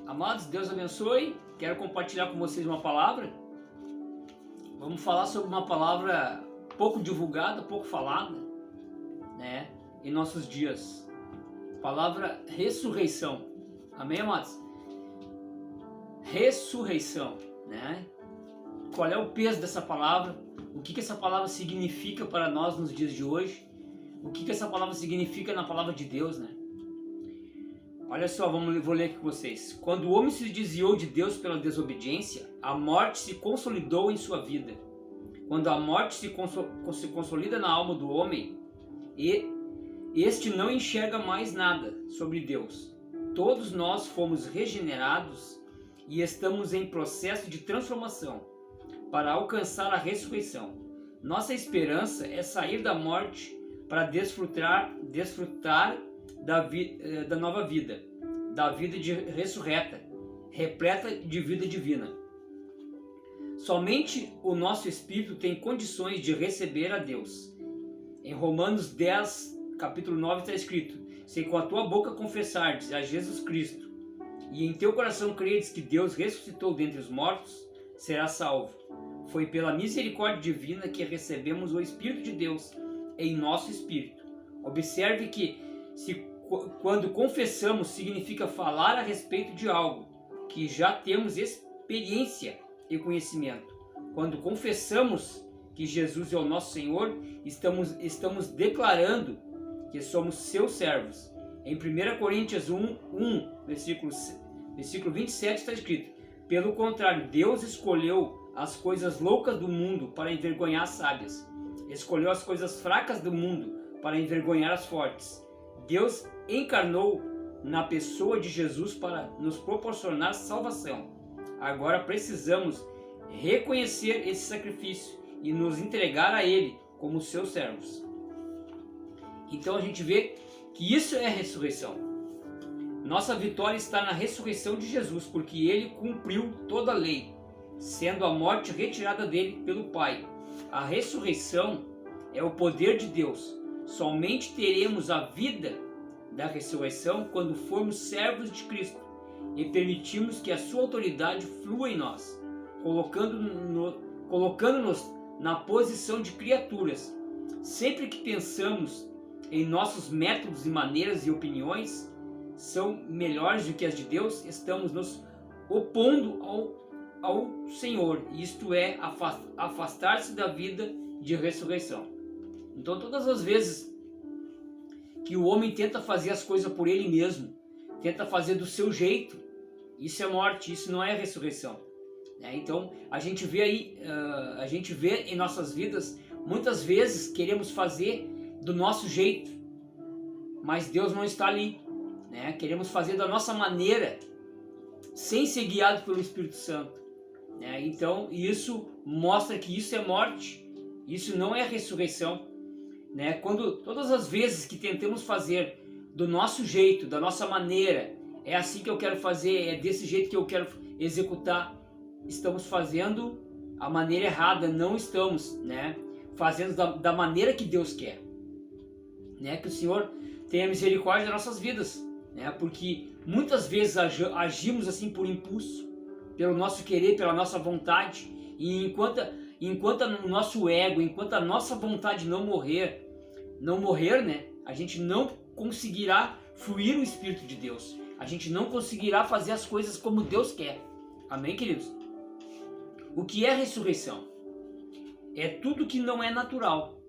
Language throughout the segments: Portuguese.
Amados, Deus abençoe. Quero compartilhar com vocês uma palavra. Vamos falar sobre uma palavra pouco divulgada, pouco falada, né, em nossos dias. Palavra ressurreição. Amém, amados? Ressurreição, né? Qual é o peso dessa palavra? O que essa palavra significa para nós nos dias de hoje? O que essa palavra significa na palavra de Deus, né? Olha só, vou ler aqui com vocês. Quando o homem se desviou de Deus pela desobediência, a morte se consolidou em sua vida. Quando a morte se consolida na alma do homem, este não enxerga mais nada sobre Deus. Todos nós fomos regenerados e estamos em processo de transformação para alcançar a ressurreição. Nossa esperança é sair da morte para desfrutar da nova vida, da vida ressurreta, repleta de vida divina. Somente o nosso espírito tem condições de receber a Deus. Em Romanos 10, capítulo 9 está escrito: se com a tua boca confessares a Jesus Cristo e em teu coração credes que Deus ressuscitou dentre os mortos, serás salvo. Foi pela misericórdia divina que recebemos o Espírito de Deus em nosso espírito. Observe que quando confessamos significa falar a respeito de algo que já temos experiência e conhecimento. Quando confessamos que Jesus é o nosso Senhor, estamos declarando que somos seus servos. Em 1 Coríntios 1, versículo 27 está escrito: pelo contrário, Deus escolheu as coisas loucas do mundo para envergonhar as sábias. Escolheu as coisas fracas do mundo para envergonhar as fortes. Deus encarnou na pessoa de Jesus para nos proporcionar salvação. Agora precisamos reconhecer esse sacrifício e nos entregar a Ele como seus servos. Então a gente vê que isso é a ressurreição. Nossa vitória está na ressurreição de Jesus, porque Ele cumpriu toda a lei, sendo a morte retirada dele pelo Pai. A ressurreição é o poder de Deus. Somente teremos a vida da ressurreição quando formos servos de Cristo e permitirmos que a sua autoridade flua em nós, colocando-nos na posição de criaturas. Sempre que pensamos em nossos métodos e maneiras e opiniões são melhores do que as de Deus, estamos nos opondo ao Senhor, isto é, afastar-se da vida de ressurreição. Então, todas as vezes que o homem tenta fazer as coisas por ele mesmo, tenta fazer do seu jeito, isso é morte, isso não é ressurreição. Então, a gente vê em nossas vidas, muitas vezes queremos fazer do nosso jeito, mas Deus não está ali. Queremos fazer da nossa maneira, sem ser guiado pelo Espírito Santo. Então, isso mostra que isso é morte, isso não é ressurreição. Quando todas as vezes que tentamos fazer do nosso jeito, da nossa maneira, é assim que eu quero fazer, é desse jeito que eu quero executar, estamos fazendo a maneira errada, não estamos fazendo da maneira que Deus quer. Que o Senhor tenha misericórdia das nossas vidas, porque muitas vezes agimos assim por impulso, pelo nosso querer, pela nossa vontade, e enquanto o nosso ego, enquanto a nossa vontade não morrer, a gente não conseguirá fluir o Espírito de Deus. A gente não conseguirá fazer as coisas como Deus quer. Amém, queridos? O que é ressurreição? É tudo que não é natural,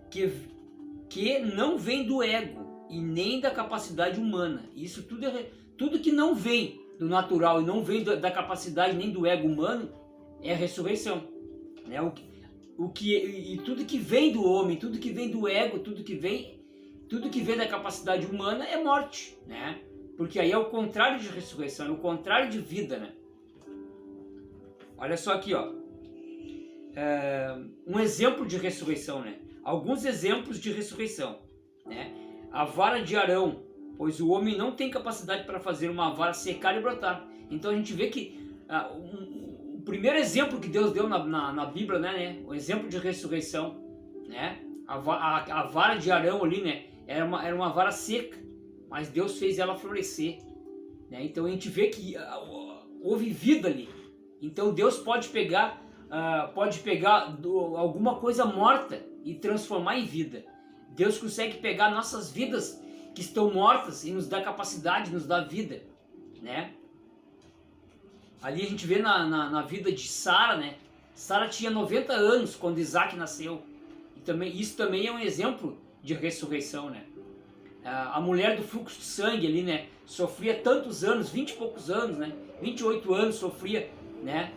que não vem do ego e nem da capacidade humana. Isso tudo que não vem do natural e não vem da capacidade nem do ego humano é a ressurreição. E tudo que vem do homem, tudo que vem do ego, tudo que vem da capacidade humana é morte, porque aí é o contrário de ressurreição, é o contrário de vida, Olha só aqui, ó, um exemplo de ressurreição, Alguns exemplos de ressurreição, A vara de Arão, pois o homem não tem capacidade para fazer uma vara secar e brotar. Então a gente vê que o primeiro exemplo que Deus deu na Bíblia, o exemplo de ressurreição, a vara de Arão ali, era uma vara seca, mas Deus fez ela florescer, né? Então a gente vê que houve vida ali. Então Deus pode pegar alguma coisa morta e transformar em vida. Deus consegue pegar nossas vidas que estão mortas e nos dá capacidade, nos dá vida, né? Ali a gente vê na vida de Sara, né? Sara tinha 90 anos quando Isaac nasceu. E isso também é um exemplo de ressurreição, né? A mulher do fluxo de sangue ali, né? Sofria tantos anos, 20 e poucos anos, né? 28 anos sofria, né?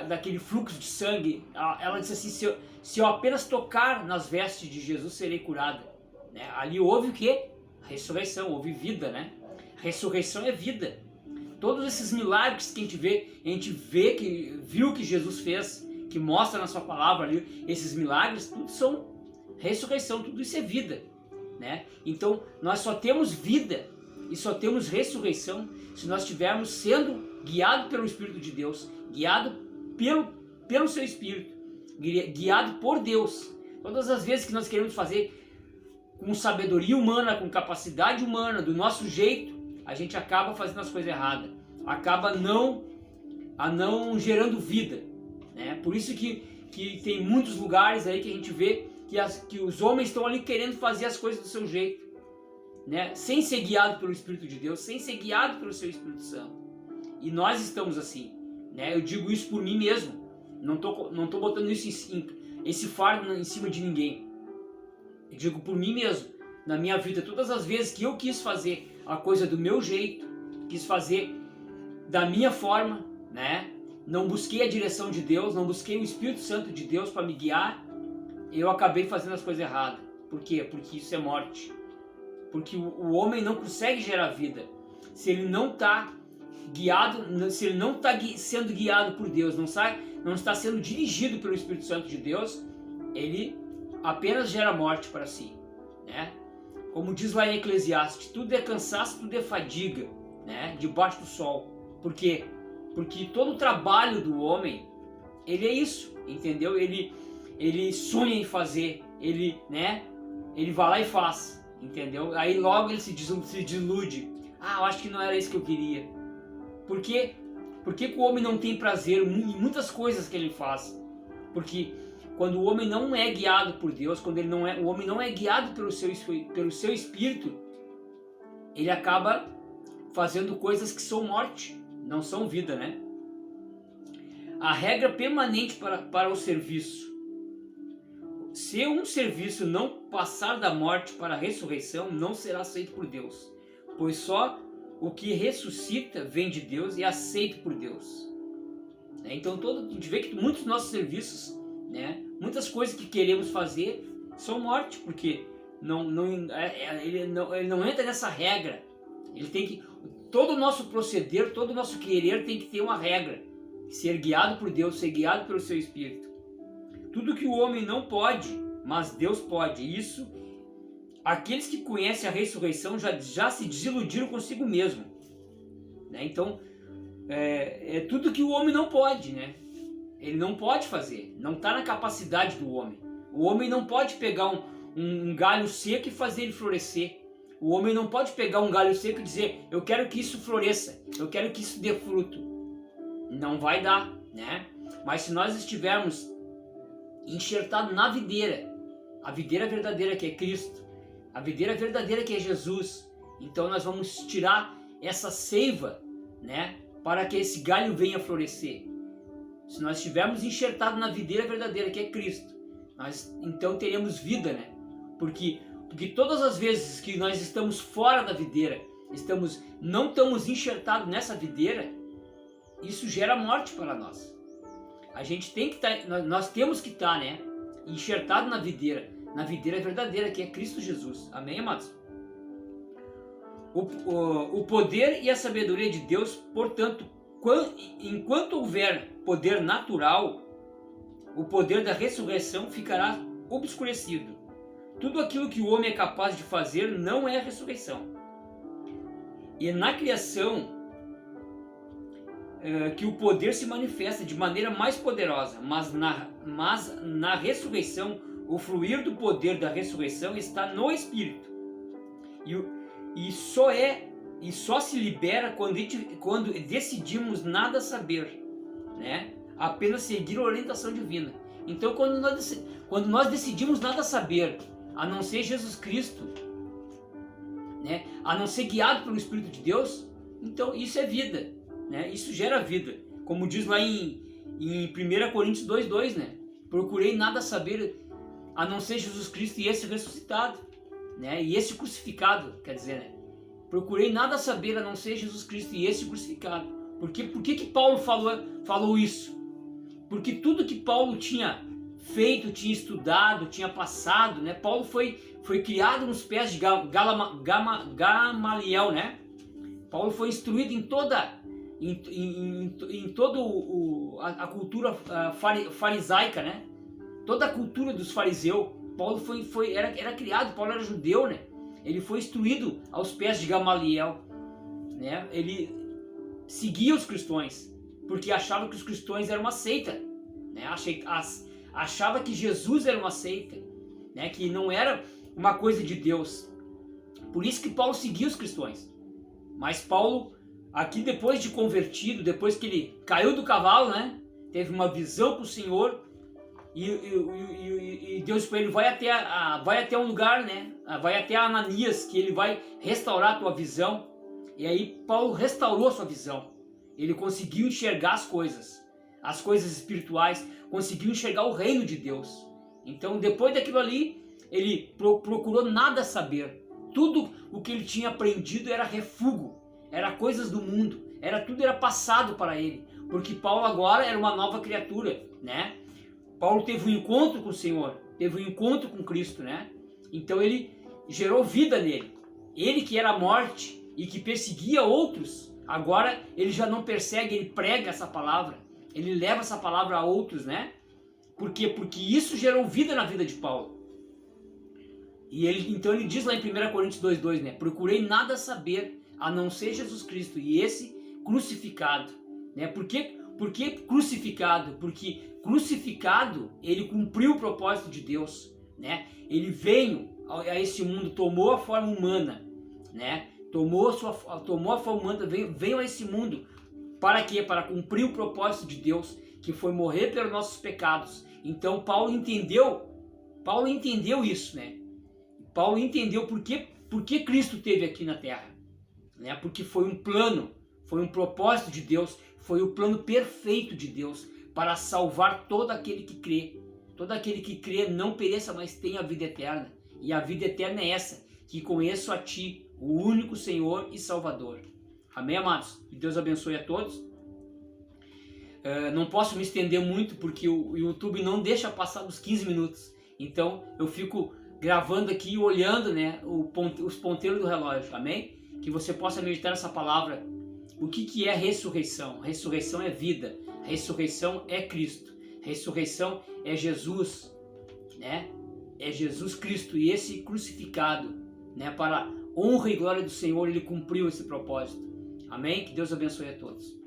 Daquele fluxo de sangue. Ela disse assim, se eu apenas tocar nas vestes de Jesus, serei curada, né? Ali houve o quê? Ressurreição, houve vida, né? Ressurreição é vida. Todos esses milagres que a gente viu que Jesus fez, que mostra na sua palavra ali, esses milagres, tudo são ressurreição, tudo isso é vida, né? Então nós só temos vida e só temos ressurreição se nós estivermos sendo guiados pelo Espírito de Deus, guiado pelo seu Espírito, guiado por Deus. Todas as vezes que nós queremos fazer com sabedoria humana, com capacidade humana, do nosso jeito, a gente acaba fazendo as coisas erradas, acaba não gerando vida, né? Por isso que tem muitos lugares aí que a gente vê que os homens estão ali querendo fazer as coisas do seu jeito, né? Sem ser guiado pelo Espírito de Deus, sem ser guiado pelo seu Espírito Santo. E nós estamos assim, né? Eu digo isso por mim mesmo, não tô botando esse fardo em cima de ninguém. Eu digo por mim mesmo, na minha vida, todas as vezes que eu quis fazer a coisa do meu jeito, quis fazer da minha forma, né? Não busquei a direção de Deus, não busquei o Espírito Santo de Deus para me guiar, eu acabei fazendo as coisas erradas. Por quê? Porque isso é morte. Porque o homem não consegue gerar vida se ele não está guiado, se ele não está sendo guiado por Deus, não está sendo dirigido pelo Espírito Santo de Deus, ele apenas gera morte para si, né? Como diz lá em Eclesiastes, tudo é cansaço, tudo é fadiga, né? Debaixo do sol. Por quê? Porque todo o trabalho do homem, ele é isso, entendeu? Ele sonha em fazer, né? Ele vai lá e faz, entendeu? Aí logo ele se desilude. Eu acho que não era isso que eu queria. Por quê? Por que o homem não tem prazer em muitas coisas que ele faz? Porque quando o homem não é guiado por Deus, quando o homem não é guiado pelo seu espírito, ele acaba fazendo coisas que são morte, não são vida, né? A regra permanente para o serviço. Se um serviço não passar da morte para a ressurreição, não será aceito por Deus, pois só o que ressuscita vem de Deus e é aceito por Deus. Então a gente vê que muitos dos nossos serviços, né, muitas coisas que queremos fazer são morte, porque ele não entra nessa regra. Ele tem que, todo o nosso proceder, todo o nosso querer tem que ter uma regra, ser guiado por Deus, ser guiado pelo seu Espírito. Tudo que o homem não pode, mas Deus pode. Isso, aqueles que conhecem a ressurreição já se desiludiram consigo mesmo, né? Então é tudo que o homem não pode, né? Ele não pode fazer, não está na capacidade do homem. O homem não pode pegar um galho seco e fazer ele florescer. O homem não pode pegar um galho seco e dizer, eu quero que isso floresça, eu quero que isso dê fruto. Não vai dar, né? Mas se nós estivermos enxertados na videira, a videira verdadeira que é Cristo, a videira verdadeira que é Jesus, então nós vamos tirar essa seiva, né? Para que esse galho venha florescer. Se nós estivermos enxertados na videira verdadeira, que é Cristo, nós então teremos vida, né? Porque todas as vezes que nós estamos fora da videira, não estamos enxertados nessa videira, isso gera morte para nós. A gente tem que estar, nós temos que estar, né? Enxertado na videira verdadeira, que é Cristo Jesus. Amém, amados? O poder e a sabedoria de Deus, portanto, enquanto houver poder natural, o poder da ressurreição ficará obscurecido. Tudo aquilo que o homem é capaz de fazer não é a ressurreição. E na criação que o poder se manifesta de maneira mais poderosa, mas na ressurreição, o fluir do poder da ressurreição está no Espírito. E só é e só se libera quando decidimos nada saber, né? Apenas seguir a orientação divina. Então, quando nós decidimos nada saber, a não ser Jesus Cristo, né? A não ser guiado pelo Espírito de Deus, então isso é vida, né? Isso gera vida. Como diz lá em 1 Coríntios 2:2, né? Procurei nada saber a não ser Jesus Cristo e esse ressuscitado, né? E esse crucificado, quer dizer, né? Procurei nada saber a não ser Jesus Cristo e esse crucificado. Por que Paulo falou isso? Porque tudo que Paulo tinha feito, tinha estudado, tinha passado, né? Paulo foi criado nos pés de Gamaliel, né? Paulo foi instruído em toda a cultura farisaica, né? Toda a cultura dos fariseus. Paulo era criado, Paulo era judeu, né? Ele foi instruído aos pés de Gamaliel, né? Ele seguia os cristãos, porque achava que os cristãos eram uma seita, né? Achava que Jesus era uma seita, né? Que não era uma coisa de Deus. Por isso que Paulo seguia os cristãos. Mas Paulo, aqui depois de convertido, depois que ele caiu do cavalo, né? Teve uma visão com o Senhor e Deus para ele vai até um lugar, né? Vai até Ananias, que ele vai restaurar a tua visão. E aí Paulo restaurou a sua visão. Ele conseguiu enxergar as coisas espirituais, conseguiu enxergar o reino de Deus. Então, depois daquilo ali, ele procurou nada saber. Tudo o que ele tinha aprendido era refúgio, era coisas do mundo, tudo era passado para ele, porque Paulo agora era uma nova criatura, né? Paulo teve um encontro com o Senhor, teve um encontro com Cristo, né? Então ele gerou vida nele. Ele que era a morte e que perseguia outros, agora ele já não persegue, ele prega essa palavra, ele leva essa palavra a outros, né? Por quê? Porque isso gerou vida na vida de Paulo. E então ele diz lá em 1 Coríntios 2:2, né? Procurei nada saber a não ser Jesus Cristo e esse crucificado, né? Por que crucificado? Porque crucificado, ele cumpriu o propósito de Deus, né? Ele veio a esse mundo, tomou a forma humana, né? Tomou a forma humana, veio a esse mundo. Para quê? Para cumprir o propósito de Deus, que foi morrer pelos nossos pecados. Então Paulo entendeu isso, né? Paulo entendeu por que Cristo esteve aqui na Terra, né? Porque foi um plano, foi um propósito de Deus, foi o plano perfeito de Deus para salvar todo aquele que crê. Todo aquele que crê não pereça, mas tenha a vida eterna. E a vida eterna é essa, que conheço a Ti, o único Senhor e Salvador. Amém, amados? Que Deus abençoe a todos. Não posso me estender muito porque o YouTube não deixa passar dos 15 minutos. Então eu fico gravando aqui e olhando, né, os ponteiros do relógio. Amém? Que você possa meditar essa palavra. O que é ressurreição? Ressurreição é vida. Ressurreição é Cristo. Ressurreição é Jesus, né? É Jesus Cristo e esse crucificado, né? Para honra e glória do Senhor, ele cumpriu esse propósito. Amém? Que Deus abençoe a todos.